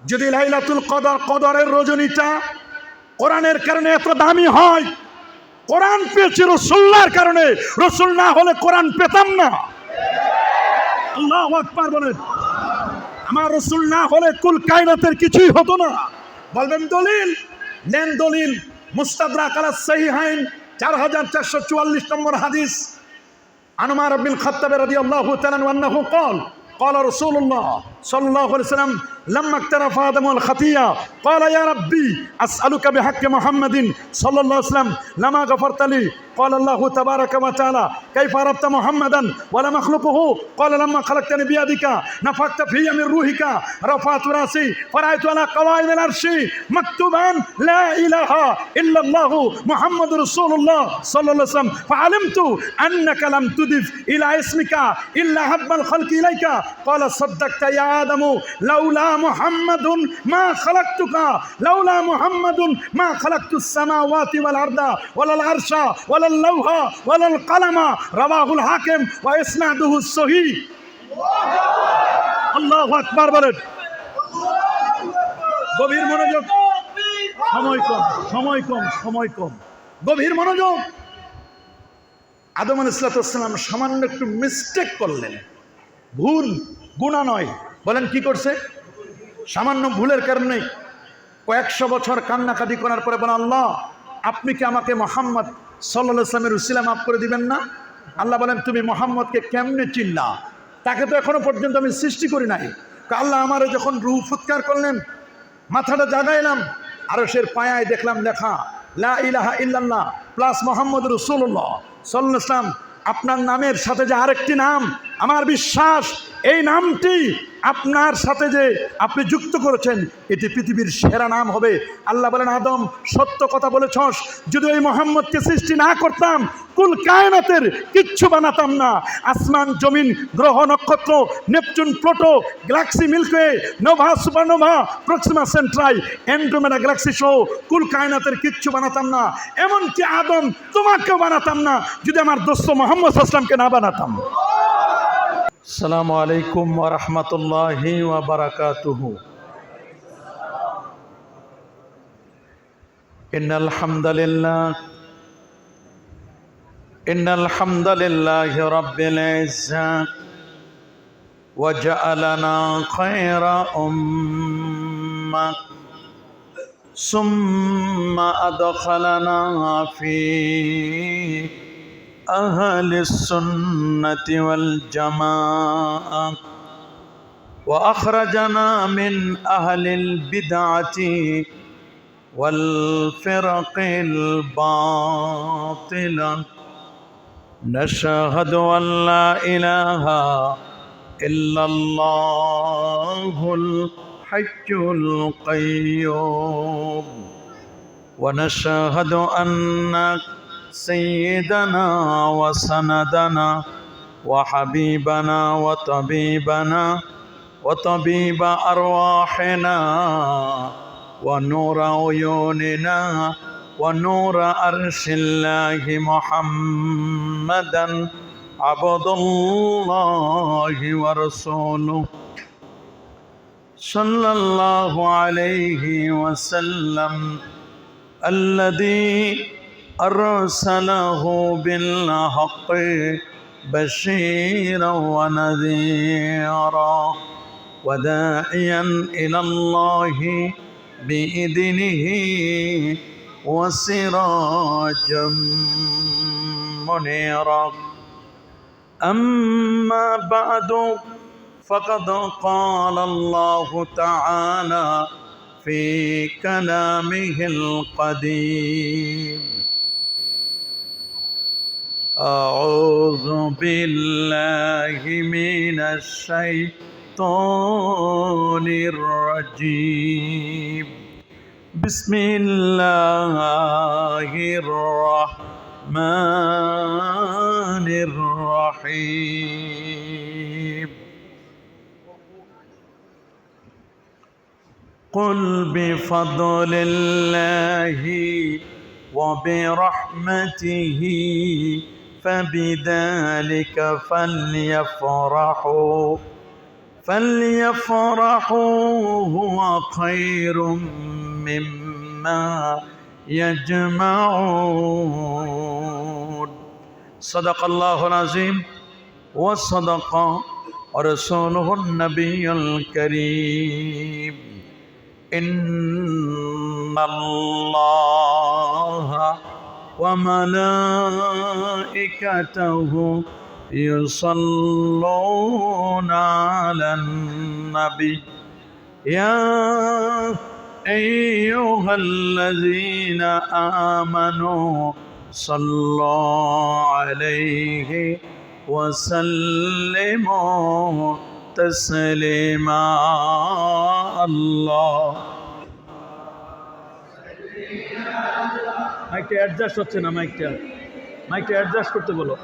যদি লাইলাতুল কদর, কদরের রজনীটা কোরআনের কারণে এত দামি হয়, কোরআন পেয়েছি রসুল্লাহর কারণে, রসুল না হলে কোরআন পেতাম না। আল্লাহু আকবার বলেন। আমার রসুল না হলে কুল কায়নাতের কিছুই হতো না। বলবেন দলিল, নেন দলিল। মুস্তাদরাক আলা সহিহাইন 4444 নম্বর হাদিস, আন উমর ইবনে খাত্তাব রাদিয়াল্লাহু তাআলা আনহু قال قال رسول الله صلى الله عليه وسلم لما اقترف آدم الخطيئة قال يا ربي أسألك بحق محمد صلى الله عليه وسلم لما غفرت لي قال الله تبارك وتعالى كيف عرفت محمدا ولم أخلقه قال لما خلقتني بيدك نفخت في من روحك رفعت رأسي فرأيت على قوائم العرش مكتوبا لا إله إلا الله محمد رسول الله صلى الله عليه وسلم فعلمت أنك لم تضف إلى اسمك إلا حب الخلق إليك قال صدقت يا آدم لولا محمد ما خلقتك لولا محمد ما خلقت السماوات والأرض ولا العرش ولا اللوح ولا القلم رواه الحاكم وإسناده الصحيح আল্লাহু আকবার বলেন। গভীর মনোযোগ, সময় কম, গভীর মনোযোগ। আদম আলাইহিস সালাম সামান্য একটু মিস্টেক করলেন, ভুল, গুনাহ নয়। বলেন কি করছে? সামান্য ভুলের কারণে কয়েকশো বছর কান্নাকাটি করার পরে বলেন, আল্লাহ আপনি কি আমাকে মুহাম্মদ সাল্লাল্লাহু আলাইহি ওয়াসাল্লামের উসিলা মাফ করে দিবেন না? আল্লাহ বলেন, তুমি মুহাম্মদকে কেমনে চিনলা? তাকে তো এখনো পর্যন্ত আমি সৃষ্টি করি নাই। আল্লাহ আমারে যখন রূহ ফুৎকার করলেন, মাথাটা জাগাইলাম, আরশের পায়ায় দেখলাম লেখা লা ইলাহা ইল্লাল্লাহ প্লাস মুহাম্মদ রাসূলুল্লাহ সাল্লাল্লাহু আলাইহি ওয়াসাল্লাম। আপনার নামের সাথে যে আরেকটি নাম, আমার বিশ্বাস এই নামটি আপনার সাথে যে আপনি যুক্ত করেছেন এটি পৃথিবীর সেরা নাম হবে। আল্লাহ বলেন, আদম সত্য কথা বলেছস, যদি ওই মোহাম্মদকে সৃষ্টি না করতাম কুল কায়নাতের কিচ্ছু বানাতাম না। আসমান জমিন গ্রহ নক্ষত্র Neptune Pluto galaxy milky nova supernova Proxima Centauri Andromeda galaxy সহ কুল কায়নাতের কিচ্ছু বানাতাম না। এমনকি আদম তোমাকেও বানাতাম না যদি আমার দোস্ত মুহাম্মদ সাল্লাল্লাহু আলাইহি ওয়াসাল্লামকে না বানাতাম। আসসালামু আলাইকুম ওয়া রাহমাতুল্লাহি ওয়া বারাকাতুহু। ইন্নাল হামদালিল্লাহি রাব্বিল ইজ্জাত ওয়া জাআলানা খায়রা উম্মাহ সুম্মা আদখালানা ফি أهل السنة والجماعة وأخرجنا من أهل البدعة والفرق الباطلة نشهد أن لا إله إلا الله الحي القيوم ونشهد أن سيدنا وسندنا وحبيبنا وطبيب أرواحنا ونور عيوننا ونور عرش الله محمدا عبد الله ورسوله صلى الله عليه وسلم الذي أرسله بالحق بشيرا ونذيرا وداعيا إلى الله بإذنه وسراجا منيرا أما بعد فقد قال الله تعالى في كلامه القديم أعوذ بالله من الشيطان الرجيم بسم الله الرحمن الرحيم قل بفضل الله وبرحمته فبذلك فليفرحوا فليفرحوا هو خير مما يجمعون صدق الله العظيم وصدق رسوله النبي الكريم إن الله وملائكته يصلون على النبي يا أيها الذين آمنوا صلوا عليه وسلموا تسليما الله মাইকটা অ্যাডজাস্ট হচ্ছে না মাইকটা অ্যাডজাস্ট করতে বলো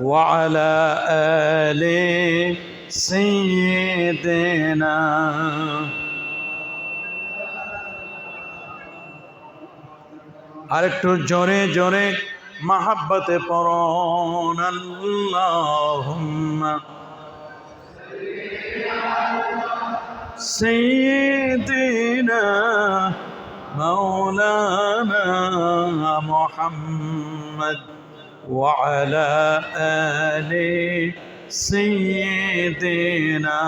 وعلى آل سيدنا আরেকটু জোরে জোরে মহব্বতে পড়ুন আল্লাহুম্মা سيدنا مولانا محمد وعلى آل سيدنا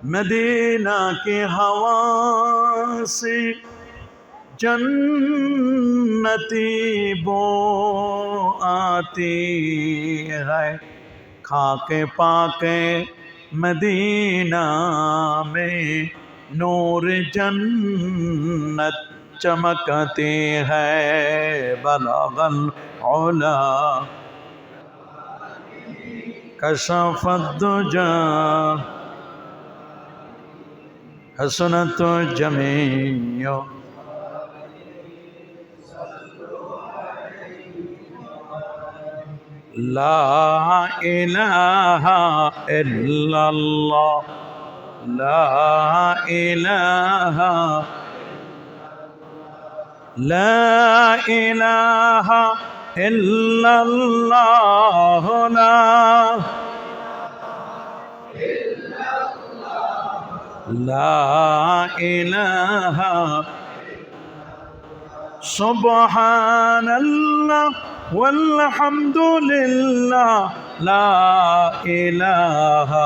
مدینہ کی ہوا سے جنتی بو آتی ہے خاک پاک مدینہ میں نور جنت چمکتے ہیں بلغ العلا کشف الدجا حسنت جمیع لا الہ الا اللہ لا الہ الا اللہ لا الہ سبحان اللہ والحمد للہ لا الہ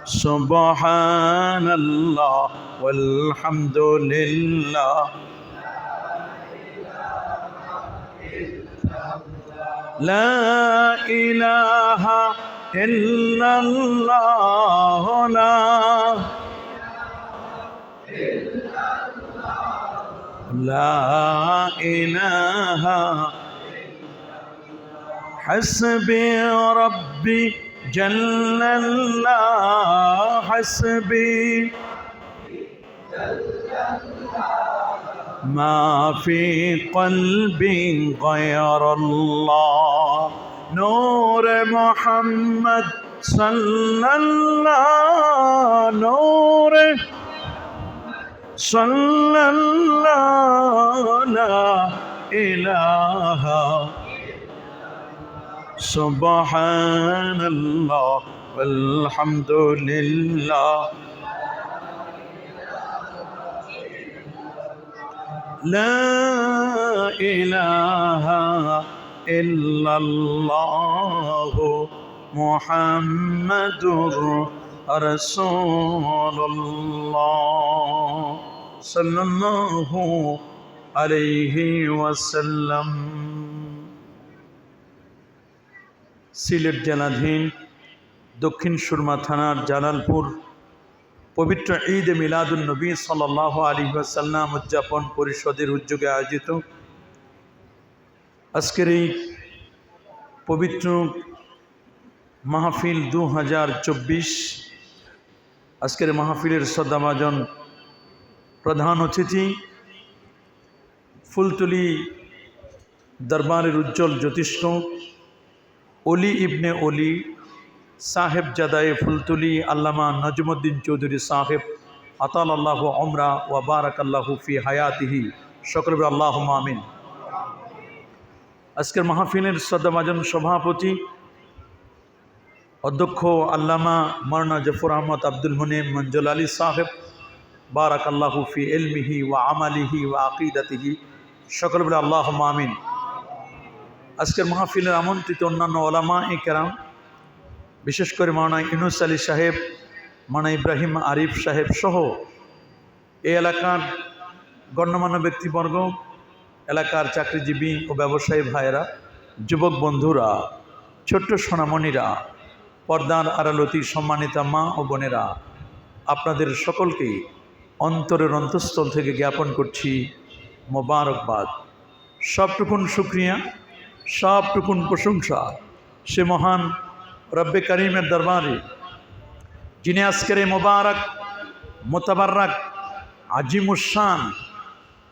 سبحان اللہ والحمد للہ لا الہ الا اللہ لا الہ حسبی ربی جل اللہ حسبی ما فی قلبی غیر اللہ نور محمد صلی اللہ نور صلی اللہ لا الہ سبحان اللہ والحمد للہ لا الہ الا اللہ محمد رسول اللہ صلی اللہ علیہ وسلم সিলেট জেলাধীন দক্ষিণ সুরমা থানার জালালপুর পবিত্র ঈদ মিলাদুন নবী সাল্লাল্লাহু আলাইহি ওয়াসাল্লাম উদযাপন পরিষদের উদ্যোগে আয়োজিত আজকের এই পবিত্র মাহফিল 2024 আজকের মাহফিলের শ্রদ্ধাভাজন প্রধান অতিথি ফুলতলি দরবারের উজ্জ্বল জ্যোতিষ্ক অলি ইবনে অলি সাহেব জাদায়ে ফুলতলি আল্লামা নজমুদ্দিন চৌধুরী সাহেব আতাল আল্লাহ উমরা ওয়া বারাকাল্লাহু ফি হায়াতিহি। সকলে বলি আল্লাহুম্মা আমিন। আজকের মাহফিলের শ্রদ্ধাভাজন সভাপতি অধ্যক্ষ আল্লামা মাওলানা জাফর আহমদ আব্দুল মুনিম মঞ্জুল আলী সাহেব, বারাকাল্লাহু ফি ইলমিহি ওয়া আমালিহি ওয়া আকিদাতিহি। সকলে বলি আল্লাহুম্মা আমিন। আজকের মাহফিলের আমন্ত্রিত অন্যান্য ওলামায়ে কেরাম, বিশেষ করে মাওলানা ইউনুস আলী সাহেব, মাওলানা ইব্রাহিম আরিফ সাহেব সহ এই এলাকার গণ্যমান্য ব্যক্তিবর্গ, এলাকার চাকরিজীবী ও ব্যবসায়ী ভাইয়েরা, যুবক বন্ধুরা, ছোট্ট সোনামণিরা, পর্দার আড়ালতি সম্মানিতা মা ও বোনেরা, আপনাদের সকলকেই অন্তরের অন্তঃস্থল থেকে জ্ঞাপন করছি মোবারকবাদ। সবটুকুন শুকরিয়া, সবটুকুন প্রশংসা সে মহান রব্বে করিমের দরবারে, যিনি আজকের এই মোবারক মোতাবারক আজিমুশান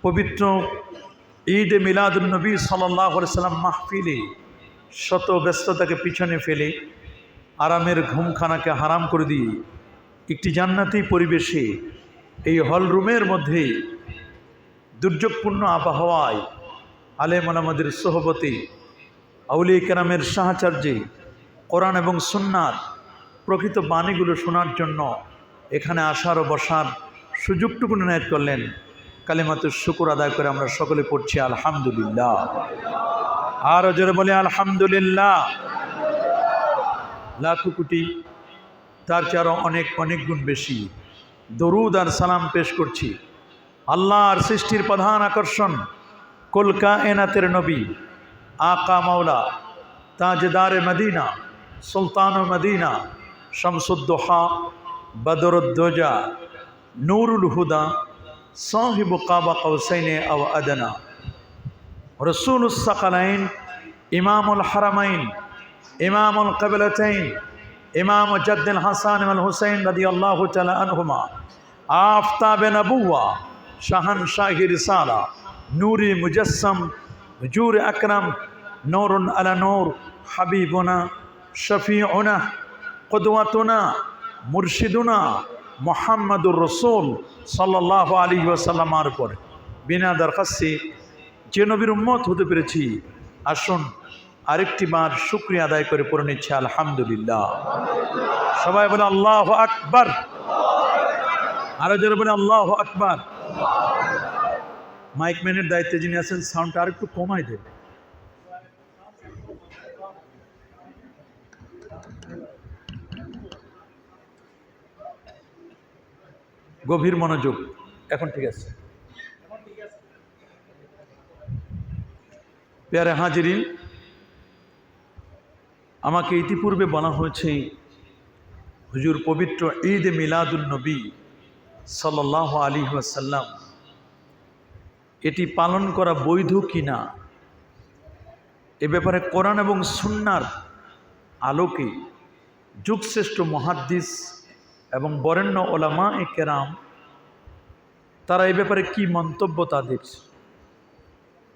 পবিত্র ঈদে মিলাদুন্নবী সাল্লাল্লাহু আলাইহি সাল্লাম মাহফিলে শত ব্যস্ততাকে পিছনে ফেলে আরামের ঘুমখানাকে হারাম করে দিয়ে একটি জান্নাতি পরিবেশে এই হলরুমের মধ্যে দুর্যোগপূর্ণ আবহাওয়ায় আলেম ওলামাদের সোহবতে, আউলিয়া কেরামের সাহচর্যে কোরআন এবং সুন্নাত প্রকৃত বাণীগুলো শোনার জন্য এখানে আসার ও বসার সুযোগটুকু নির্ণয় করলেন। কালিমাতুশ শুকর আদায় করে আমরা সকলে পড়ছি আলহামদুলিল্লাহ। আরও জোরে বলে আলহামদুলিল্লাহ। লাখো কোটি, তার চেয়ে আরও অনেক অনেক গুণ বেশি দরুদ আর সালাম পেশ করছি আল্লাহর সৃষ্টির প্রধান আকর্ষণ, কুল কায়নাতের নবী, আকা মাওলা, তাজদারে মদিনা, সুলতান মদিনা, শামসুদ্দোহা, বদরুদ্দোজা, নূরুল হুদা, সাহিবু কাবা কৌসাইনে আও আদনা, রসুলুস সাকালাইন, ইমামুল হারামাইন, ইমামুল কিবলাতাইন, ইমাম জাদ্দুল হাসান ওয়াল হুসাইন রাদিয়াল্লাহু তাআলা আনহুমা, আফতাবে নবুওয়া, শাহানশাহি রিসালা, নূরে মুজাসসাম, হুজুর আকরাম, নূরুন আলা নূর, হাবিবুনা, শফিউনা, কুদওয়াতুনা, মুরশিদুনা মুহাম্মাদুর রাসূল সাল্লাল্লাহু আলাইহি ওয়াসাল্লামের উপর বিনা দরখাস্তে যে নবীর উম্মত হতে পেরেছি, আসুন আরেকটি বার শুকরিয়া আদায় করে পড়ে নিচ্ছে আলহামদুলিল্লাহ। সবাই বলে আল্লাহু আকবার। আরো জোরে বলে আল্লাহু আকবার। মাইক ম্যানের দায়িত্বে যিনি আছেন, সাউন্ডটা আর একটু কমাই দেন। গভীর মনোযোগ, এখন ঠিক আছে। প্যারে হাজিরিন, আমাকে ইতিপূর্বে বলা হয়েছে হুজুর পবিত্র ঈদে মিলাদুন্নবী সাল্লাল্লাহু আলাইহি ওয়াসাল্লাম এটি পালন করা বৈধ কিনা, এ ব্যাপারে কোরআন এবং সুন্নার আলোকে যুগশ্রেষ্ঠ মুহাদ্দিস এবং বরেণ্য ওলামায়ে কেরাম তারা এ ব্যাপারে কি মন্তব্য তাদের,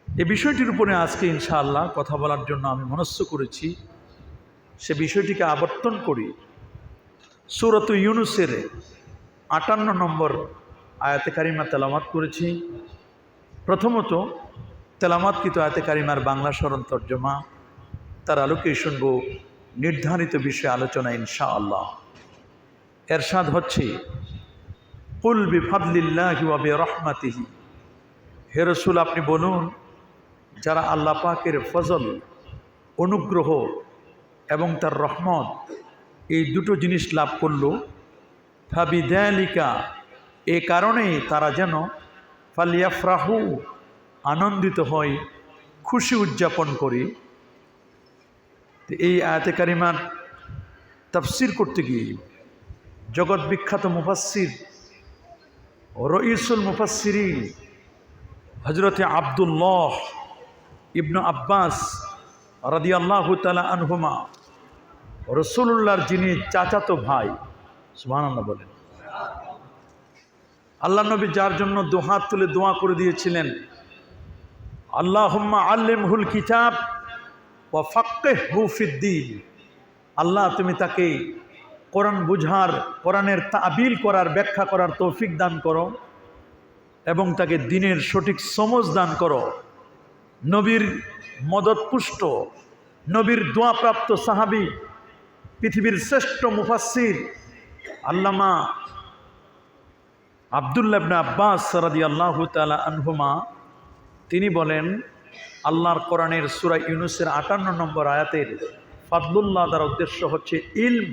এ বিষয়টির উপরে আজকে ইনশাআল্লাহ কথা বলার জন্য আমি মনস্থ করেছি। সে বিষয়টিকে আবর্তন করি সূরাত ইউনুসের 58 নম্বর আয়াতে কারিমা তেলাওয়াত করেছি। প্রথমত তেলাওয়াতকৃত আয়াতে কারিমার বাংলা সরল তর্জমা, তার আলোকে শুনব নির্ধারিত বিষয়ে আলোচনা ইনশাআল্লাহ। এরশাদ হচ্ছে, কুল বিফাদলিল্লাহি ওয়া বিরহমাতিহি, হে রাসূল আপনি বলুন, যারা আল্লাহ পাকের ফজল, অনুগ্রহ এবং তার রহমত এই দুটো জিনিস লাভ করল, ফাবিযালিকা এ কারণে তারা যেন ফালিয়াফরাহু আনন্দিত হয়, খুশি উদযাপন করে। এই আয়াতে কারিমার তাফসির করতে গিয়ে জগৎ বিখ্যাত মুফাসসির রঈসুল মুফাসসিরিন হযরতে আব্দুল্লাহ ইবনে আব্বাস রাদিয়াল্লাহু তাআলা আনহুমা, রাসূলুল্লাহর যিনি চাচাতো ভাই, সুবহানাল্লাহ বলেন, আল্লাহ নবী যার জন্য দুহাত তুলে দোয়া করে দিয়েছিলেন, আল্লাহুম্মা আল্লিমহুল কিতাব ওয়া ফাক্কিহহু ফিদ্দীন, আল্লাহ তুমি তাকে কোরআন বুঝার, কোরআনের তাবিল করার, ব্যাখ্যা করার তৌফিক দান করো এবং তাকে দ্বীনের সঠিক সমঝ দান করো। নবীর মদতপুষ্ট, নবীর দোয়াপ্রাপ্ত সাহাবী, পৃথিবীর শ্রেষ্ঠ মুফাসসির আল্লামা আব্দুল্লাহ ইবনে আব্বাস রাদিয়াল্লাহু তাআলা আনহুমা তিনি বলেন, আল্লাহর কোরআনের সূরা ইউনূসের ৫৮ নম্বর আয়াতের ফাদলুল্লাহ দ্বারা উদ্দেশ্য হচ্ছে ইলম,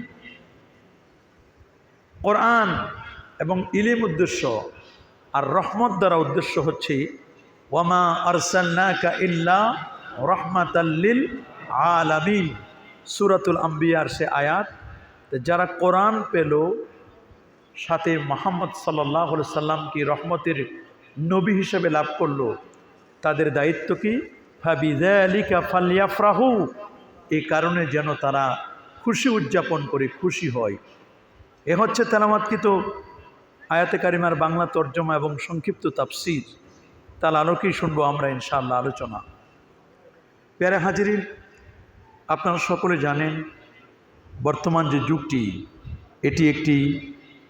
কোরআন এবং ইলম উদ্দেশ্য, আর রহমত দ্বারা উদ্দেশ্য হচ্ছে ওয়ামা আরসালনাকা ইল্লা রাহমাতাল লিল আলামিন। সূরাতুল আম্বিয়ার সে আয়াত। যারা কোরআন পেল, সাথে মুহাম্মদ সাল্লাল্লাহু আলাইহি সাল্লামকে রহমতের নবী হিসেবে লাভ করলো, তাদের দায়িত্ব কি? ফাবিযালিকা ফালইফরাহু, এই কারণে যেন তারা খুশি উদযাপন করে, খুশি হয়। এ হচ্ছে তেলাওয়াতকৃত আয়াতে কারিমার বাংলা তর্জমা এবং সংক্ষিপ্ত তাফসীর। তার আলোকেই শুনবো আমরা ইনশাআল্লাহ আলোচনা। প্যারা হাজিরিন, আপনারা সকলে জানেন বর্তমান যে যুগটি, এটি একটি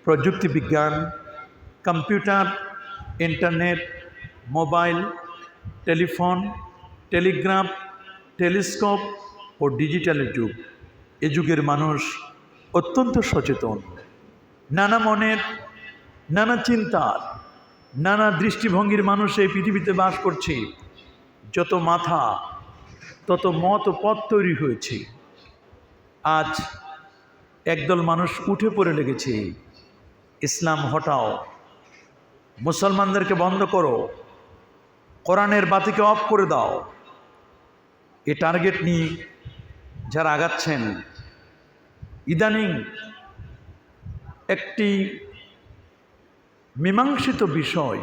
প্রযুক্তি বিজ্ঞান, computer, internet, mobile, telephone, telegraph, telescope ও ডিজিটালের যুগ। এ যুগের মানুষ অত্যন্ত সচেতন, নানা মনের, নানা চিন্তার, নানা দৃষ্টিভঙ্গির মানুষ এই পৃথিবীতে বাস করছে। যত মাথা তত মত ও পথ তৈরি হয়েছে। আজ একদল মানুষ উঠে পড়ে লেগেছে, ইসলাম হটাও, মুসলমানদেরকে বন্ধ করো, কোরআনের বাতিকে অফ করে দাও। এ টার্গেট নিয়ে যারা আগাচ্ছেন, ইদানিং একটি মীমাংসিত বিষয়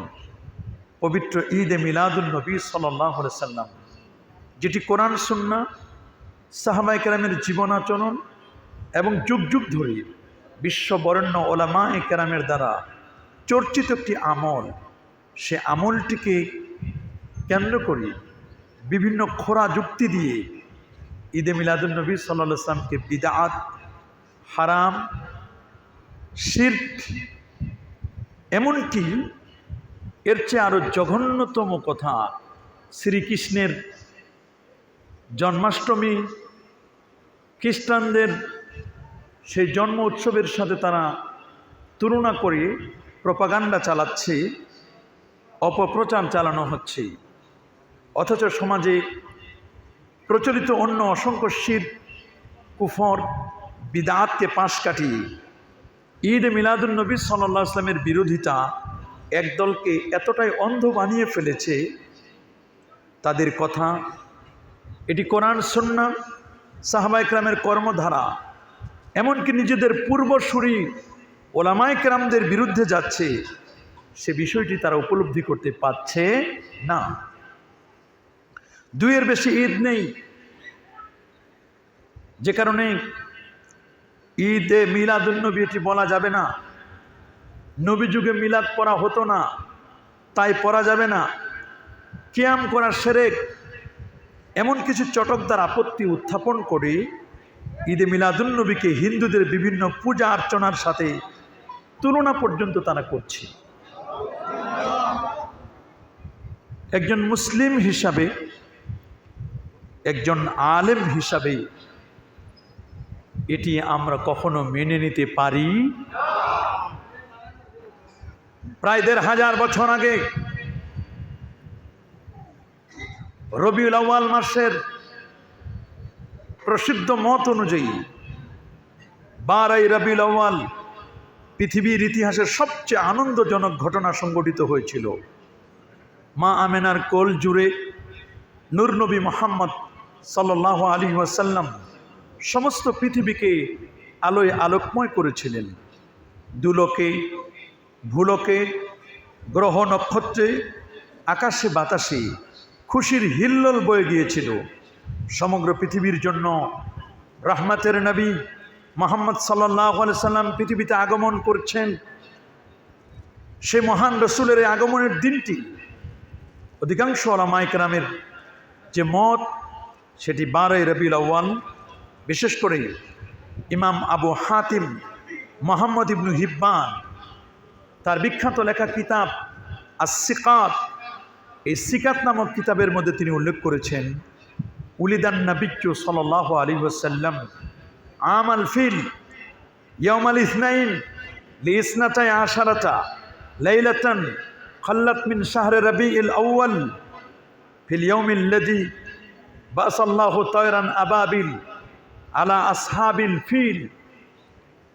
পবিত্র ঈদে মিলাদুন নবী সাল্লাল্লাহু আলাইহি সাল্লাম, যেটি কোরআন সুন্নাহ, সাহাবায়ে কেরামের জীবনাচরণ এবং যুগ যুগ ধরে বিশ্ববরেণ্য ওলামায়ে কেরামের দ্বারা চর্চিত একটি আমল। সে আমলটিকে কেন্দ্র করে বিভিন্ন খোরা যুক্তি দিয়ে ঈদে মিলাদুন নবী সাল্লাল্লাহু আলাইহি সাল্লামকে বিদআত, হারাম, শিরক, এমনকি এর চেয়ে আরও জঘন্যতম কথা, শ্রীকৃষ্ণের জন্মাষ্টমী, খ্রিস্টানদের সেই জন্ম উৎসবের সাথে তারা তুলনা করে প্রপাগান্ডা চালাচ্ছে, অপপ্রচার চালানো হচ্ছে। অথচ সমাজে প্রচলিত অন্য অসংখ্য শিরক, কুফর, বিদআতকে পাশ কাটিয়ে ঈদ মিলাদুন নবী সাল্লাল্লাহু আলাইহি ওয়াসাল্লামের বিরোধিতা একদলকে এতটাই অন্ধ বানিয়ে ফেলেছে, তাদের কথা, এটি কোরআন সুন্নাহ, সাহাবায়ে কেরামের কর্মধারা, এমনকি নিজেদের পূর্বসূরি ওলামায়ে কেরামদের বিরুদ্ধে যাচ্ছে, সে বিষয়টি তারা উপলব্ধি করতে পারছে না। দুইয়ের বেশি ঈদ নেই, যে কারণে ঈদে মিলাদুন নবী এটি বলা যাবে না। নবী যুগে মিলাদ পড়া হতো না, তাই পড়া যাবে না। কিয়াম করা শিরক, এমন কিছু চটকদার আপত্তি উত্থাপন করে ঈদে মিলাদুন নবীকে হিন্দুদের বিভিন্ন পূজা অর্চনার সাথে তুলনা পর্যন্ত তারা করছে। একজন মুসলিম হিসাবে, একজন আলেম হিসাবে এটি আমরা কখনো মেনে নিতে পারি। প্রায় ১৫০০ বছর আগে রবিউল আউয়াল মাসের প্রসিদ্ধ মত অনুযায়ী ১২ই রবিউল আউয়াল পৃথিবীর ইতিহাসের সবচেয়ে আনন্দজনক ঘটনা সংঘটিত হয়েছিল। মা আমেনার কোল জুড়ে নূর নবী মুহাম্মদ সাল্লাল্লাহু আলাইহি ওয়াসাল্লাম সমস্ত পৃথিবীকে আলোয় আলোকময় করেছিলেন। দুলোকে, ভূলোকে, গ্রহ নক্ষত্রে, আকাশে বাতাসে খুশির হিল্লোল বয়ে গিয়েছিল। সমগ্র পৃথিবীর জন্য রহমতের নবী মুহাম্মদ সাল্লাল্লাহু আলাইহি সাল্লাম পৃথিবীতে আগমন করছেন। সে মহান রসুলের আগমনের দিনটি অধিকাংশ ওলামায়ে কেরামের যে মত, সেটি ১২ই রবিউল আউয়াল। বিশেষ করে ইমাম আবু হাতিম মুহাম্মদ ইবনু হিব্বান তার বিখ্যাত লেখা কিতাব আস-সিকাত, এই সিকাত নামক কিতাবের মধ্যে তিনি উল্লেখ করেছেন, উলিদান নবিয়্যু সাল্লাল্লাহু আলাইহি ওয়াসাল্লাম আমাল ফিল ইয়াউমাল ইসনাইন লিইসনাতাই আশারাতা লাইলাতান খাল্লাত মিন শাহরি রবিউল আউয়াল ফিল ইয়াউমিল লাযী বাসাল্লাহু তায়রান আবাবিল আলা আসহাবিল ফিল।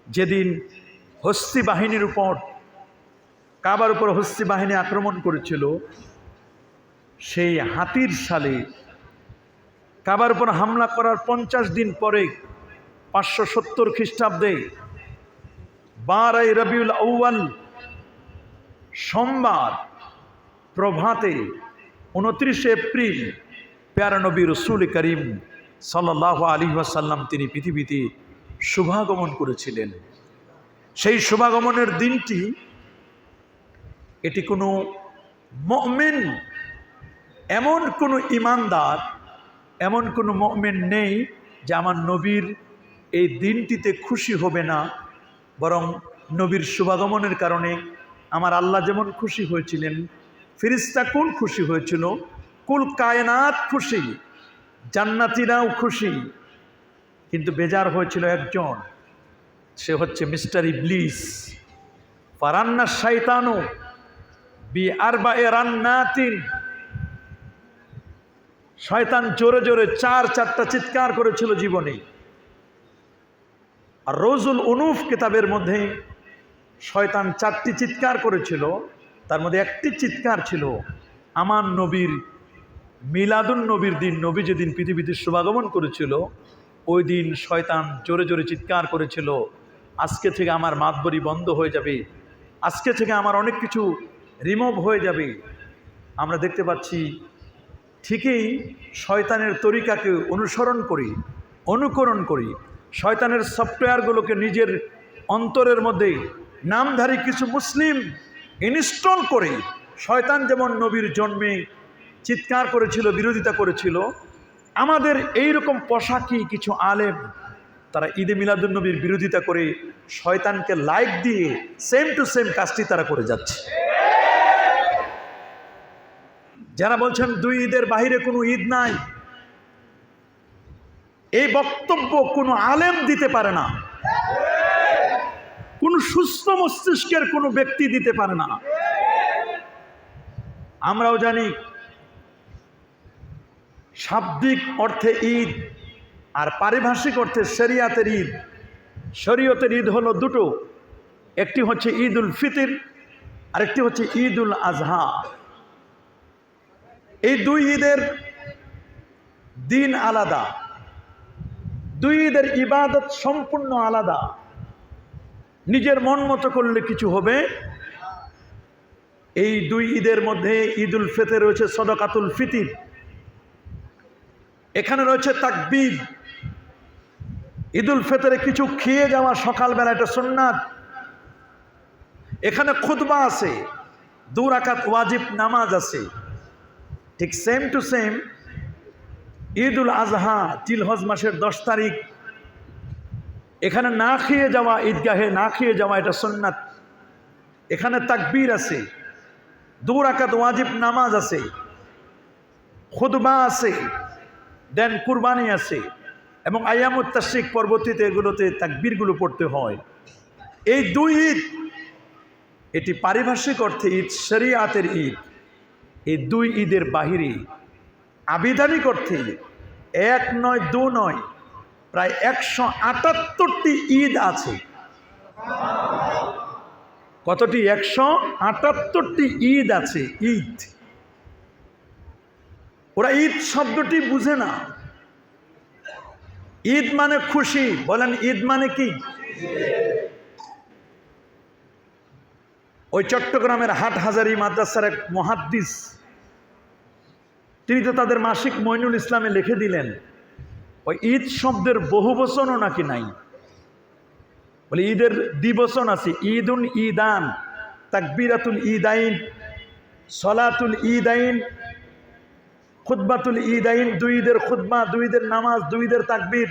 যেদিন হস্তি বাহিনীর উপর, কাবার উপর হস্তি বাহিনী আক্রমণ করেছিল, সেই হাতির সালে কাবার উপর হামলা করার 50 দিন পরে 570 খ্রিস্টাব্দে 12 রবিউল আউয়াল সোমবার প্রভাতে 29 এপ্রিল প্যারা নবী রসুল করিম সাল্লাল্লাহু আলাইহি ওয়াসাল্লাম তিনি পৃথিবীতে শুভাগমন করেছিলেন। সেই শুভাগমনের দিনটি, এটি কোনো মুমিন, এমন কোনো ইমানদার, এমন কোনো মুমিন নেই যে আমার নবীর এই দিনটিতে খুশি হবে না। বরং নবীর শুভাগমনের কারণে আমার আল্লাহ যেমন খুশি হয়েছিলেন, ফেরেশতা কোন খুশি হয়েছিল, কুল কায়নাত খুশি, জান্নাতীরাও খুশি। কিন্তু বেজার হয়েছিল একজন, সে হচ্ছে মিস্টার ইবলিস। ফারান্না শাইতানু বি আরবা'i রান্নাতিন, শয়তান জোরে জোরে চারটা চিৎকার করেছিল জীবনে। আর রোজুল উনুফ কিতাবের মধ্যে শয়তান 4টি চিৎকার করেছিল, তার মধ্যে একটি চিৎকার ছিল আমার নবীর মিলাদুন নবীর দিন। নবী যেদিন পৃথিবীতে শুভাগমন করেছিল, ওই দিন শয়তান জোরে জোরে চিৎকার করেছিল, আজকে থেকে আমার মাতবরি বন্ধ হয়ে যাবে, আজকে থেকে আমার অনেক কিছু রিমুভ হয়ে যাবে। আমরা দেখতে পাচ্ছি ঠিকই শয়তানের তরিকাকে অনুকরণ করি, শয়তানের সফটওয়্যারগুলোকে নিজের অন্তরের মধ্যে নামধারী কিছু মুসলিম ইনস্টল করে, শয়তান যেমন নবীর জন্মে চিৎকার করেছিল, বিরোধিতা করেছিল, আমাদের এই রকম পোশাকি কিছু আলেম তারা ঈদে মিলাদুন নবীর বিরোধিতা করে শয়তানকে লাইক দিয়ে সেম টু সেম কাজটি তারা করে যাচ্ছে। যারা বলছেন 2 ঈদের বাহিরে কোনো ঈদ নাই, এই বক্তব্য কোনো আলেম দিতে পারে না, কোন সুস্থ মস্তিষ্কের কোনো ব্যক্তি দিতে পারে না। আমরাও জানি শাব্দিক অর্থে ঈদ আর পারিভাষিক অর্থে শরিয়াতের ঈদ। শরীয়তের ঈদ হলো দুটো, একটি হচ্ছে ঈদুল ফিতর, আরেকটি হচ্ছে ঈদুল আজহা। এই 2 ঈদের দিন আলাদা, 2 ঈদের ইবাদত সম্পূর্ণ আলাদা। নিজের মন মতো করলে কিছু হবে। এই 2 ঈদের মধ্যে ঈদুল ফিতর রয়েছে সদকাতুল ফিতর, এখানে রয়েছে তাকবীর। ঈদুল ফিতরে কিছু খেয়ে যাওয়া সকালবেলা, এটা সুন্নাত। এখানে খুতবা আছে, 2 রাকাত ওয়াজিব নামাজ আছে। ঠিক সেম টু সেম ঈদুল আজহা জিলহজ মাসের 10 তারিখ, এখানে না খেয়ে যাওয়া, ঈদগাহে না খেয়ে যাওয়া, এটা সুন্নাত। এখানে তাকবীর আছে, 2 রাকাত ওয়াজিব নামাজ আছে, খুতবা আছে, দেন কুরবানি আছে, এবং আয়ামুত তাশরিক পরবর্তীতে এগুলোতে তাকবীরগুলো পড়তে হয়। এই 2 ঈদ, এটি পারিভাষিক অর্থে ঈদ, শরিয়াতের ঈদ। এই 2 ঈদের বাহিরে আবিধানিক অর্থে 1 নয় 2 নয়, প্রায় 178টি ঈদ আছে। কতটি? 178টি ঈদ আছে। ঈদ, ওরা ঈদ শব্দটি বুঝে না। ঈদ মানে খুশি, বলেন ঈদ মানে কি? ওই চট্টগ্রামের হাটহাজারী মাদ্রাসার এক মুহাদ্দিস, তিনি তো তাদের মাসিক মইনুল ইসলামে লিখে দিলেন, ওই ঈদ শব্দের বহুবচনও নাকি নাই। বলে ঈদের দ্বিবচন আছে, ঈদুন ঈদান, তাকবীরাতুল ঈদাইন, সলাতুল ঈদাইন, খুতবাতুল ঈদাইন, 2 ঈদের খুতবা, 2 ঈদের নামাজ, 2 ঈদের তাকবীর।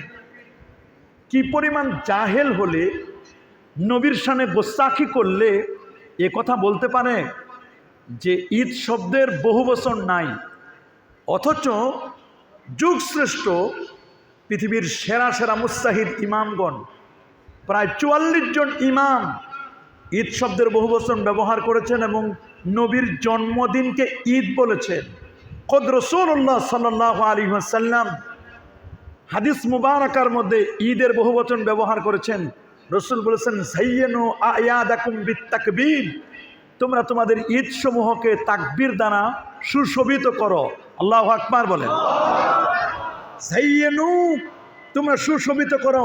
কি পরিমাণ জাহেল হলে নবীর শানে গোস্তাখি করলে এ কথা বলতে পারে যে ঈদ শব্দের বহু বচন নাই, অথচ যুগশ্রেষ্ঠ পৃথিবীর সেরা সেরা মুস্তাহিদ ইমামগণ প্রায় ৪৪ জন ইমাম ঈদ শব্দের বহু বচন ব্যবহার করেছেন এবং নবীর জন্মদিনকে ঈদ বলেছেন। খোদ রাসূলুল্লাহ সাল্লাল্লাহু আলাইহি ওয়াসাল্লাম হাদিস মুবারাকার মধ্যে ঈদের বহু বচন ব্যবহার করেছেন। রসুল বলেছেন, যায়্যিনু আ'য়াদাকুম বিত্তাকবীর, তোমরা তোমাদের ঈদ সমূহকে তাকবীর দ্বারা সুশোভিত করো। আল্লাহু আকবার বলেন। যায়্যিনু, তোমরা সুশোভিত করো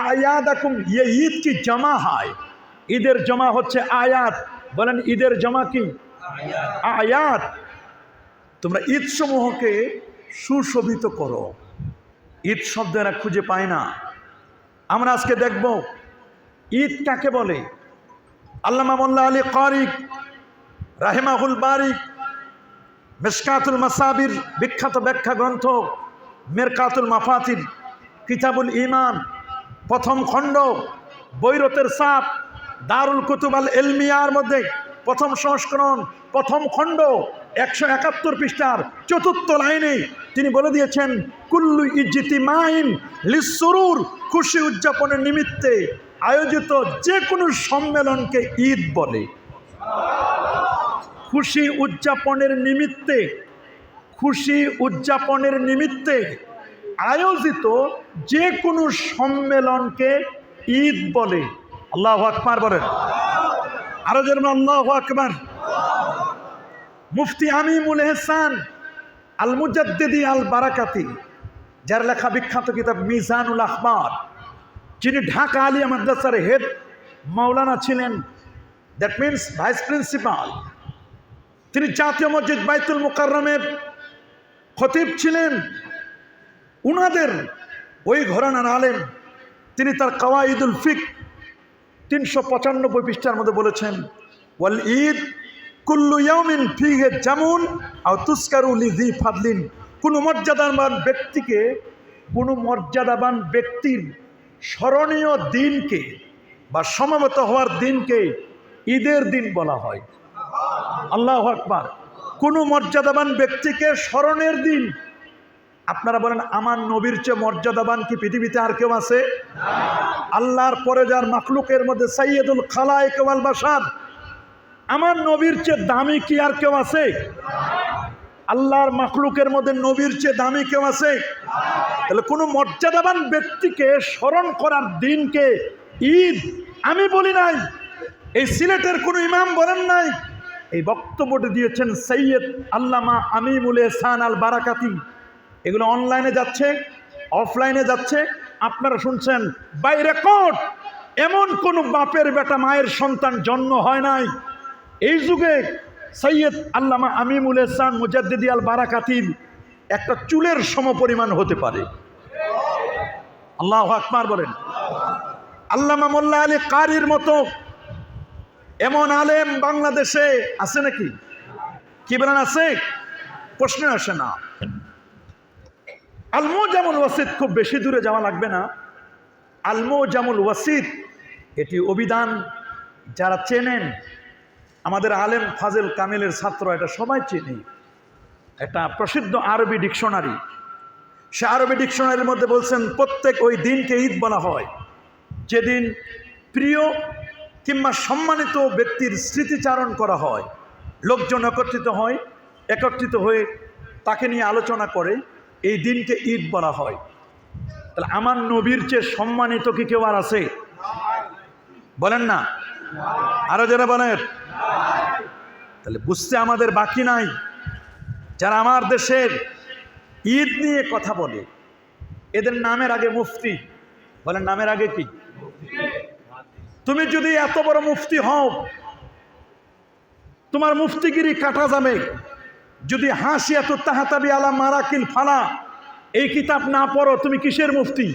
আ'য়াদাকুম, ये ঈদ কি জমা হয়, ঈদের জমা হচ্ছে আয়াত। বলেন ঈদের জমা কি? আয়াত। তোমরা ঈদ সমূহকে সুশোভিত করো। ঈদ শব্দ এরা খুঁজে পায় না। আমরা আজকে দেখব ঈদ কাকে বলে। আল্লামা মোল্লা আলী কারি রাহিমাহুল বারি মিশকাতুল মাসাবির বিখ্যাত ব্যাখ্যা গ্রন্থ মিরকাতুল মাফাতির কিতাবুল ঈমান প্রথম খণ্ড বৈরতের সাপ দারুল কুতুব আল ইলমিয়ার মধ্যে প্রথম সংস্করণ প্রথম খণ্ড 171 পৃষ্ঠার 4th লাইনে তিনি বলে দিয়েছেন, কুল্লু ইজতিমাইন লিসসুরুর, খুশি উদযাপনের নিমিত্তে আয়োজিত যে কোনো সম্মেলনকে ঈদ বলে। খুশি উদযাপনের নিমিত্তে, খুশি উদযাপনের নিমিত্তে আয়োজিত যে কোনো সম্মেলনকে ঈদ বলে। আল্লাহু আকবার বলেন। আরো যেন আল্লাহু আকবার। মুফতি আমিমুল এহসান আল মুজাদ্দিদি আল বারাকাতি, যার লেখা বিখ্যাত কিতাব মিজানুল আখবার, যিনি ঢাকা আলিয়া মাদ্রাসার হেড মাওলানা ছিলেন, দ্যাট মিনস ভাইস প্রিন্সিপাল। তিনি জাতীয় মসজিদ বাইতুল মুকাররমের খতিব ছিলেন। উনাদের ওই ঘরানার আলেম, তিনি তার কাওয়াইদুল ফিক 395 পৃষ্ঠার মধ্যে বলেছেন, ওয়াল ঈদ কুল্লু ইয়াউমিন ফিহি জামুন আও তুসকারু লিযি ফাদলিন, কোনো মর্যাদাবান ব্যক্তিকে, কোনো মর্যাদাবান ব্যক্তির স্মরণীয় দিনকে বা সমবেত হওয়ার দিনকে ঈদের দিন বলা হয়। আল্লাহু আকবার। কোনো মর্যাদাবান ব্যক্তিকে স্মরণের দিন। আপনারা বলেন, আমার নবীর চেয়ে মর্যাদাবান কি পৃথিবীতে আর কেউ আছে? আল্লাহর পরে যার মাখলুকের মধ্যে সাইয়্যিদুল খালায়েক ওয়াল বাশার, আমার নবীর চেয়ে দামি কি আর কেউ আছে? আল্লাহর মাখলুকের মধ্যে নবীর চেয়ে দামি কেউ আছে? তাহলে কোনো মর্যাদাবান ব্যক্তিকে স্মরণ করার দিনকে ঈদ আমি বলি নাই, এই সিলেটের কোনো ইমাম বলেন নাই, এই বক্তব্যটি দিয়েছেন সৈয়দ আল্লামা আমিমুল এহসান আল বারাকাতি। এগুলো অনলাইনে যাচ্ছে, অফলাইনে যাচ্ছে, আপনারা শুনছেন। বাই রেকর্ড এমন কোন বাপের বেটা মায়ের সন্তান জন্ম হয় নাই এই যুগে সৈয়দ আল্লামা আমিমুল এহসান মুজাদ্দিদি আল বারাকাতির একটা চুলের সমপরিমাণ হতে পারে। আল্লাহু আকবার বলেন। আল্লামা মোল্লা আলী কারির মতো এমন আলেম বাংলাদেশে আছে নাকি? কি বলেন, আছে? প্রশ্ন আসে না। আল মুজামুল ওয়াসিত, খুব বেশি দূরে যাওয়া লাগবে না। আল মুজামুল ওয়াসিত, এটি অভিধান যারা চেনেন, আমাদের আলেম ফাজেল কামিলের ছাত্র, এটা সবাই চেনে। একটা প্রসিদ্ধ আরবি ডিকশনারি, সে আরবি ডিকশনারির মধ্যে বলছেন প্রত্যেক ওই দিনকে ঈদ বলা হয় যেদিন প্রিয় কিংবা সম্মানিত ব্যক্তির স্মৃতিচারণ করা হয়, লোকজন একত্রিত হয়ে তাকে নিয়ে আলোচনা করে, এই দিনকে ঈদ বলা হয়। তাহলে আমার নবীর চেয়ে সম্মানিত কি কেউ আর আছে? বলেন না, আরো যারা বলেন। তাহলে বুঝতে আমাদের বাকি নাই, যারা আমার দেশের ঈদ নিয়ে কথা বলে এদের নামের আগে মুফতি। বলেন নামের আগে কি? তুমি যদি এত বড় মুফতি হও, তোমার মুফতিগিরি কাটা যাবে যদি হাসিয়াতু তাহতাবি আলা মারাকিল ফালা এই কিতাব না পড়ো। তুমি কিসের মুফতি?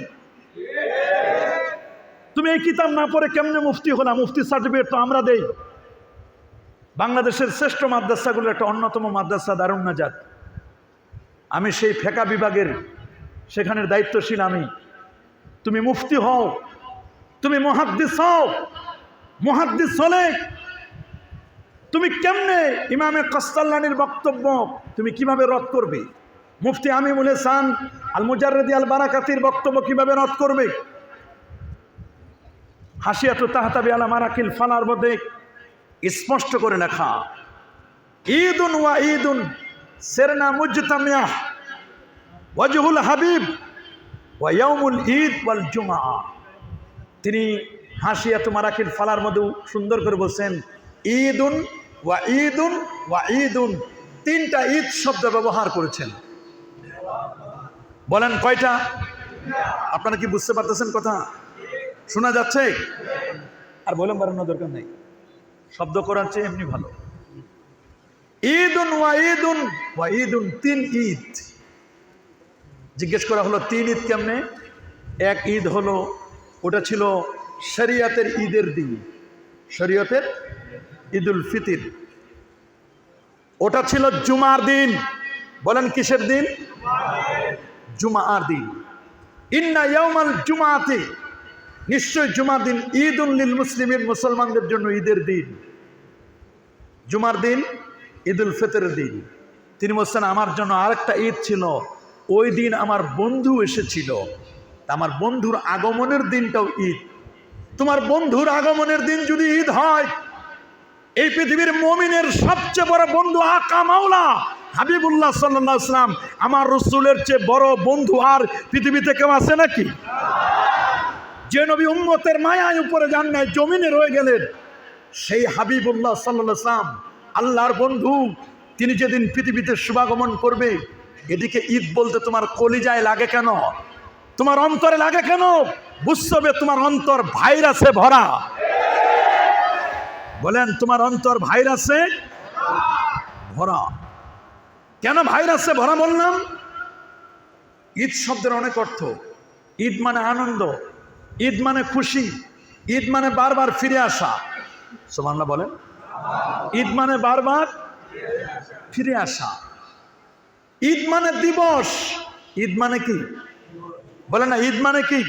তুমি এই কিতাব না পড়ে কেমনে মুফতি হলা? মুফতি সার্টিফিকেট তো আমরা দেই। বাংলাদেশের শ্রেষ্ঠ মাদ্রাসাগুলোর একটা অন্যতম মাদ্রাসা দারুন নাজাত, আমি সেই ফেকা বিভাগের সেখানের দায়িত্বশীল আমি। তুমি মুফতি হও, তুমি মুহাদ্দিস হও, মুহাদ্দিস হলে তুমি কেমনে ইমামে কাস্তাল্লানির বক্তব্য তুমি কিভাবে রদ করবে? মুফতি আমিমুল ইহসান আল মুজাররিদি আল বারাকাতির বক্তব্য কিভাবে রদ করবে? হাসিয়াতু তাহতাবি আলা মারাকিল ফালার মধ্যে স্পষ্ট করে লেখা, ঈদুন ওয়া ঈদুন সেরনা মুজতামিয়া ওয়াজহুল হাবিব ওয়া ইয়াউমুল ঈদ ওয়াল জুমআ। তিনি হাসিয়াতু মারাকিল ফালার মধ্যে সুন্দর করে বলছেন, ঈদুন ওয়া ঈদুন ওয়া ঈদুন, তিনটা ঈদ শব্দ ব্যবহার করেছেন। বলেন কয়টা? আপনারা কি বুঝতে পারতেছেন কথা? শোনা যাচ্ছে? আর বলেন বাড়ানোর দরকার নেই, শব্দ করার চেয়ে এমনি ভালো। ঈদুন ওয়া ঈদুন ওয়া ঈদুন, তিন ঈদ। জিজ্ঞেস করা হলো তিন ঈদ কেমনে? এক ঈদ হলো, ওটা ছিল শরিয়তের ঈদের দিন, শরিয়তের ঈদুল ফিতর। ওটা ছিল জুমার দিন। বলেন কিসের দিন? জুমার দিন। ইন্না ইয়াউমাল জুমাতি, নিশ্চয় জুমার দিন ঈদুন লিল মুসলিমিন, মুসলমানদের জন্য ঈদের দিন। জুমার দিন ঈদুল ফিতরের দিন। তিনি বলছেন আমার জন্য আরেকটা ঈদ ছিল, ওই দিন আমার বন্ধু এসেছিল, আমার বন্ধুর আগমনের দিনটাও ঈদ। তোমার বন্ধুর আগমনের দিন যদি ঈদ হয়, এই পৃথিবীর মুমিনের সবচেয়ে বড় বন্ধু আকা মাওলা হাবিবুল্লাহ সাল্লাল্লাহু আলাইহি ওয়াসাল্লাম, আমার রাসূলের চেয়ে বড় বন্ধু আর পৃথিবীতে কেউ আছে নাকি? যে নবী উম্মতের মায়ায় উপরে যান নাই, জমিনে রয়ে গেলেন, সেই হাবিবুল্লাহ সাল্লাল্লাহু আলাইহি ওয়াসাল্লাম আল্লাহর বন্ধু, তিনি যেদিন পৃথিবীতে শুভাগমন করবে, এদিকে ঈদ বলতে তোমার কলিজায় লাগে কেন? তোমার অন্তরে লাগে কেন? বুঝতে হবে তোমার অন্তর ভাইরাসে ভরা। বলেন তোমার অন্তর ভাইরাসে ভরা। কেন ভাইরাসে ভরা বললাম? ঈদ শব্দের অনেক অর্থ। ঈদ মানে আনন্দ, ঈদ মানে খুশি, ঈদ মানে বারবার ফিরে আসা। সুবহানাল্লাহ বলেন। ঈদ মানে বারবার ফিরে আসা। ঈদ মানে দিবস। ঈদ মানে কি? বলে না, ঈদ মানে কি?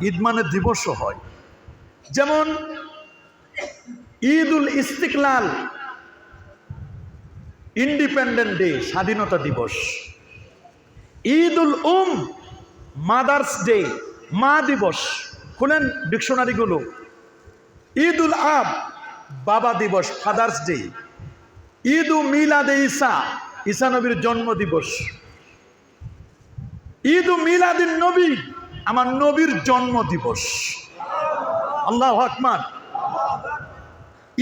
ঈদ মানে দিবসও হয়। যেমন ঈদুল ইস্তিকলাল, ইন্ডিপেন্ডেন্ট ডে, স্বাধীনতা দিবস। ঈদুল মাদার্স ডে, মা দিবস। খুলেন ডিকশনারিগুলো। ঈদুল আব, বাবা দিবস, ফাদার্স ডে। ঈদু মিলাদে ঈসা, ঈসা নবীর জন্ম দিবস। ঈদু মিলাদিন নবী, আমার নবীর জন্ম দিবস। আল্লাহু আকবার।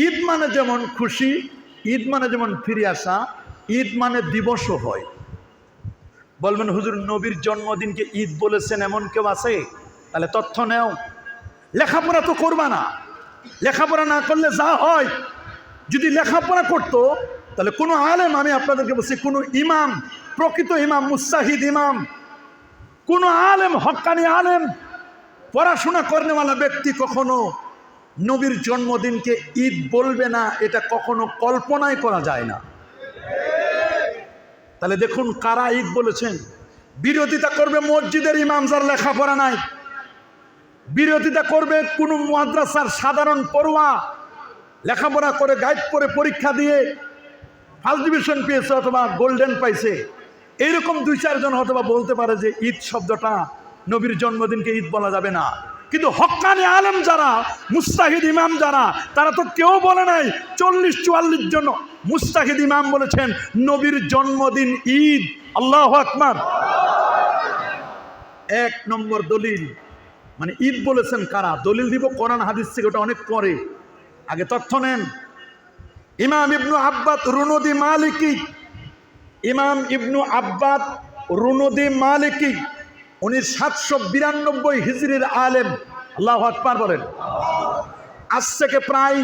ঈদ মানে যেমন খুশি, ঈদ মানে যেমন ফিরে আসা, ঈদ মানে দিবসও হয়। বলবেন হুজুর নবীর জন্মদিনকে ঈদ বলেছেন এমন কেউ আছে? তাহলে তথ্য নেও। লেখাপড়া তো করবা না, লেখাপড়া না করলে যা হয়, যদি লেখাপড়া করতো তাহলে কোনো আলেম, আমি আপনাদেরকে বলছি, কোনো ইমাম, প্রকৃত ইমাম, মুস্তাহিদ ইমাম, কোনো আলেম, হক্কানি আলেম, পড়াশোনা করেনেওয়ালা ব্যক্তি কখনো নবীর জন্মদিনকে ঈদ বলবে না, এটা কখনো কল্পনাই করা যায় না। তাহলে দেখুন কারা ঈদ বলেছেন। বিরোধিতা করবে মসজিদের ইমাম যার লেখাপড়া নাই, বিরোধিতা করবে কোনো মাদ্রাসার সাধারণ পড়ুয়া, লেখাপড়া করে গাইড করে পরীক্ষা দিয়ে ফার্স্ট ডিভিশন পেয়েছে অথবা গোল্ডেন পাইছে, এইরকম দুই চারজন অথবা বলতে পারে যে ঈদ শব্দটা নবীর জন্মদিনকে ঈদ বলা যাবে না। কিন্তু হক্কানি আলেম যারা, মুস্তাহিদ ইমাম যারা, তারা তো কেউ বলে নাই। 40-44 জন মুস্তাহিদ ইমাম বলেছেন নবীর জন্মদিন ঈদ। আল্লাহু আকবার। এক নম্বর দলিল, মানে ঈদ বলেছেন কারা, দলিল দিব কোরআন হাদিস থেকে, ওটা অনেক পরে, আগে তথ্য নেন। ইমাম ইবনু আব্বাদ রুনুদি মালিকি, ইমাম ইবনু আব্বাদ রুনুদি মালিকি, উনি 792 হিজরির আলেম। আল্লাহু আকবার বলেন। আজ থেকে প্রায়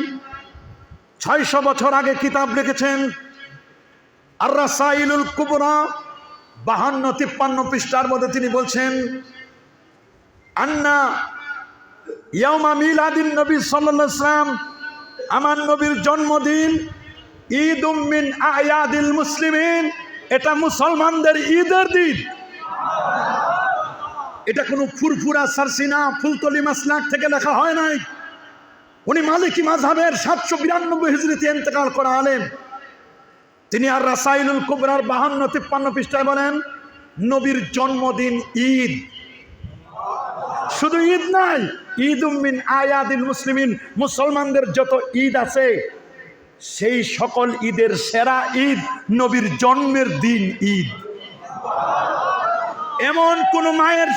600 বছর আগে কিতাব লিখেছেন আর রাসাইলুল কুবরা, 52-53 পৃষ্ঠার মধ্যে তিনি বলছেন, আন্না ইয়াউমা মিলাদিন নবী সাল্লাল্লাহু আলাইহি ওয়াসাল্লাম, আমার নবীর জন্মদিন, ঈদুম মিন আয়াদিল মুসলিমিন, এটা মুসলমানদের ঈদের দিন। এটা কোনো ফুরফুরা সারসিনা ফুলতলি মাসলাক থেকে লেখা হয় নাই। উনি মালিকি মাযহাবের 792 হিজরিতে ইন্তেকাল করা আলেম। তিনি আর রাসাইলুল কুবরার 52-53 পৃষ্ঠায় বলেন, নবীর জন্মদিন ঈদ, শুধু ঈদ নাই, ঈদুম মিন আয়াদিল মুসলিমিন, মুসলমানদের যত ঈদ আছে সেই সকল ঈদের সেরা ঈদ নবীর জন্মের দিন ঈদ। এমন কোন মায়ের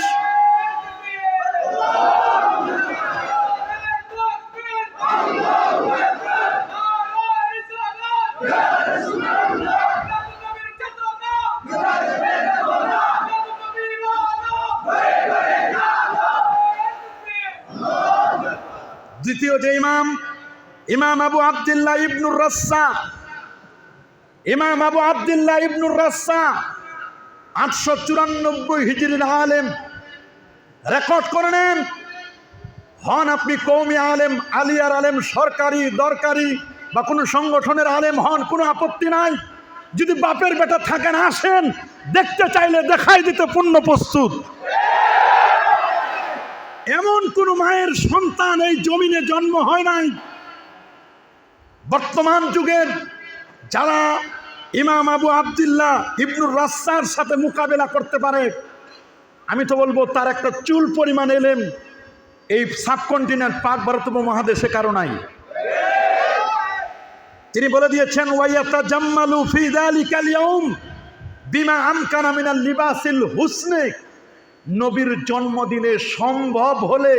দ্বিতীয় যে ইমাম আবু আব্দুল্লাহ ইবনুর রাসসা, ইমাম আবু আব্দুল্লাহ ইবনুর রাসসা 894 হিজরির আলেম, রেকর্ড করে নেন। হন আপনি কওমি আলেম, আলিয়ার আলেম, সরকারি দরকারি বা কোনো সংগঠনের আলেম হন, কোনো আপত্তি নাই। যদি বাপের বেটা থাকেন আসেন, দেখতে চাইলে দেখাই দিতে পূর্ণ প্রস্তুত। এমন কোন মায়ের সন্তান এই জমিনে জন্ম হয় নাই। বর্তমান যুগের যারা ইমাম আবু আব্দুল্লাহ ইবনুর রাসসার সাথে মোকাবেলা করতে পারে, আমি তো বলবো তার একটা চুল পরিমাণ এলেম এই সাবকন্টিনেন্ট পাক ভারত মহাদেশে কারো নাই। তিনি বলে দিয়েছেন, ওয়ায়াতাজাম্মালু ফি যালিকাল ইয়াউম বিমা আমকানা মিনাল লিবাসিল হুসনে, নবীর জন্মদিনে সম্ভব হলে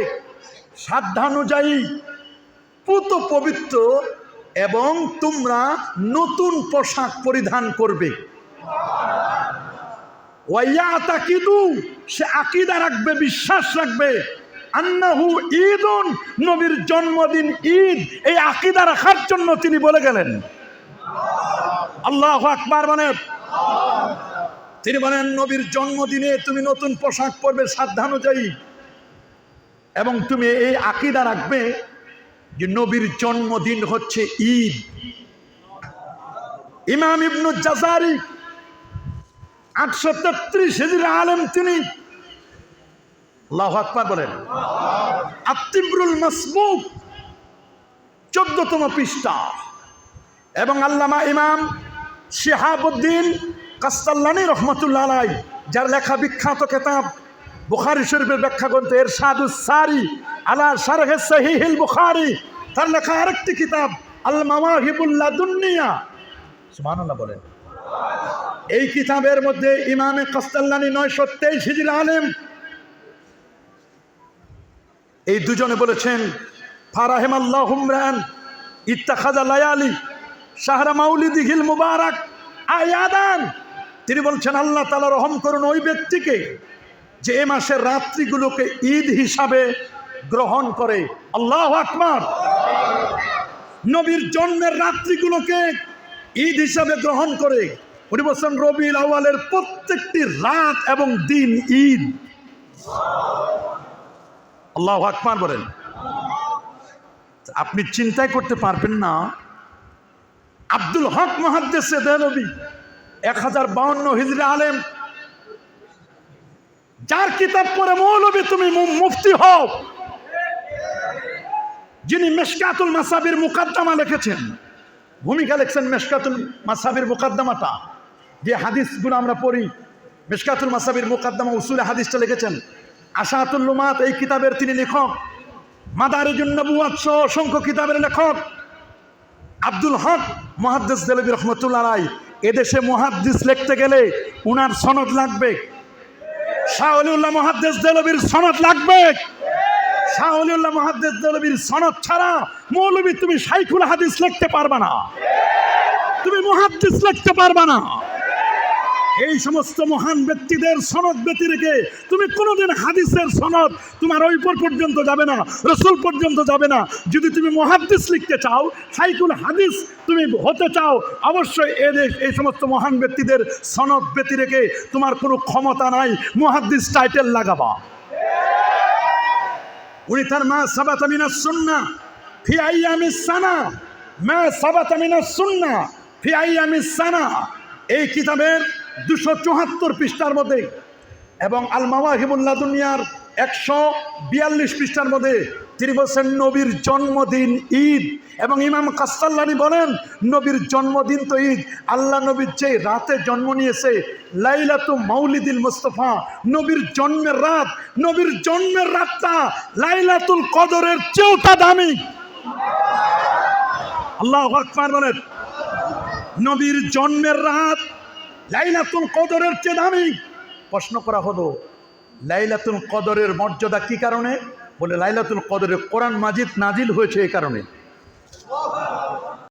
সাধ্যানুযায়ী পুত পবিত্র এবং তোমরা নতুন পোশাক পরিধান করবে। ওয়ায়াতাকিদু, সে আকীদা রাখবে, বিশ্বাস রাখবে, আন্নাহু ঈদুন, নবীর জন্মদিন ঈদ। এই আকীদা রাখার জন্য তিনি বলে গেলেন। আল্লাহু আকবার বলেন। তিনি বলেন নবীর জন্মদিনে তুমি নতুন পোশাক পরবে সাধ্যানুযায়ী, এবং তুমি এই আকীদা রাখবে যে নবীর জন্মদিন হচ্ছে ঈদ। ইমাম ইবনু জাযারি 833 হিজরি আলেম তিনি। আল্লাহু আকবার বলেন। আত-তিবরুল মাসবুক 14তম পৃষ্ঠা, এবং আল্লামা ইমাম শিহাবুদ্দিন কাস্তাল্লানী রহমতুল্লাহ আলাইহি, যার লেখা বিখ্যাত কিতাব বুখারী শরীফের ব্যাখ্যা গ্রন্থ ইরশাদুস সারি আলা শারহে সহিহুল বুখারী, তার লেখা আরেকটি কিতাব আল মাওয়াহিবুল লাদুন্নিয়া, সুবহানাল্লাহ বলেন। এই কিতাবের মধ্যে ইমামে কাস্তাল্লানী 923 হিজরি আলেম, এই দুজনে বলেছেন, ফারাহিমাল্লাহু ইমরান ইত্তাখাযা লায়ালি শাহরা মাউলিদিহিল মুবারাক আয়াদান। তিনি বলছেন আল্লাহ তাআলা রহম করুন ওই ব্যক্তিকে যে এ মাসের রাত্রিগুলোকে ঈদ হিসাবে গ্রহণ করে। আল্লাহু আকবার। নবীর জন্মের রাত্রিগুলোকে ঈদ হিসাবে গ্রহণ করে। উনি বলছেন রবিউল আউয়ালের প্রত্যেকটি রাত এবং দিন ঈদ। আল্লাহু আকবার বলেন। আপনি চিন্তাই করতে পারবেন না, আব্দুল হক মুহাদ্দিসে দেহলভী 1052 হিজরি আলেম, যার কিতাব পড়ে মৌলবী তুমি মুফতি হও, যিনি মিশকাতুল মাসাবির মুকাদ্দামা লিখেছেন, ভূমিকা লিখছেন মিশকাতুল মাসাবির মুকাদ্দামাটা, যে হাদিসগুলো আমরা পড়ি, মিশকাতুল মাসাবির মুকাদ্দামা উসুলে হাদিসটা লিখেছেন। আশাতুল লুমাত এই কিতাবের তিনি লেখক। মাদারিজুন নবুওয়াত সহ অসংখ্য কিতাবের লেখক আব্দুল হক মুহাদ্দিস দেহলভী রহমতুল্লাহ আলাইহি। এদেশে মুহাদ্দিস লিখতে গেলে উনার সনদ লাগবে। শাহ ওলিউল্লাহ মুহাদ্দিস দেহলভীর সনদ লাগবে। শাহ ওলিউল্লাহ মুহাদ্দিস দেহলভীর সনদ ছাড়া মৌলবী তুমি শাইখুল হাদিস লিখতে পারবা না, তুমি মুহাদ্দিস লিখতে পারবা না। এই সমস্ত মহান ব্যক্তিদের সনদ ব্যতি রেখে তুমি কোনোদিন হাদিসের সনদ তোমার ওই পর্যন্ত যাবে না, রসুল পর্যন্ত যাবে না। যদি তুমি মুহাদ্দিস লিখতে চাও, শাইখুল হাদিস তুমি হতে চাও, অবশ্যই এই সমস্ত মহান ব্যক্তিদের সনদ ব্যতি রেখে তোমার কোনো ক্ষমতা নাই মুহাদ্দিস টাইটেল লাগাবা। উনি তার মা সাবাতা মিনাস সুন্নাহ ফি আইয়ামিস সানা, মা সাবাতা মিনাস সুন্নাহ ফি আইয়ামিস সানা, এই কিতাবের 274 পৃষ্ঠার মধ্যে এবং আল মাওয়াহিবুল লাদুনিয়ার 142 পৃষ্ঠার মধ্যে তিনি বলছেন নবীর জন্মদিন ঈদ। এবং ইমাম কাস্তাল্লানি বলেন নবীর জন্মদিন তো ঈদ, আল্লাহ নবীর যে রাতে জন্ম নিয়েছে লাইলাতু মাউলিদিল মুস্তাফা, নবীর জন্মের রাত, নবীর জন্মের রাতটা লাইলাতুল কদরের চেয়েও দামি। আল্লাহু আকবার বলেন। নবীর জন্মের রাত লাইলাতুল কদরের চেয়ে দামি। প্রশ্ন করা হলো লাইলাতুল কদরের মর্যাদা কি কারণে? বলে লাইলাতুল কদরের কোরআন মাজিদ নাজিল হয়েছে এই কারণে।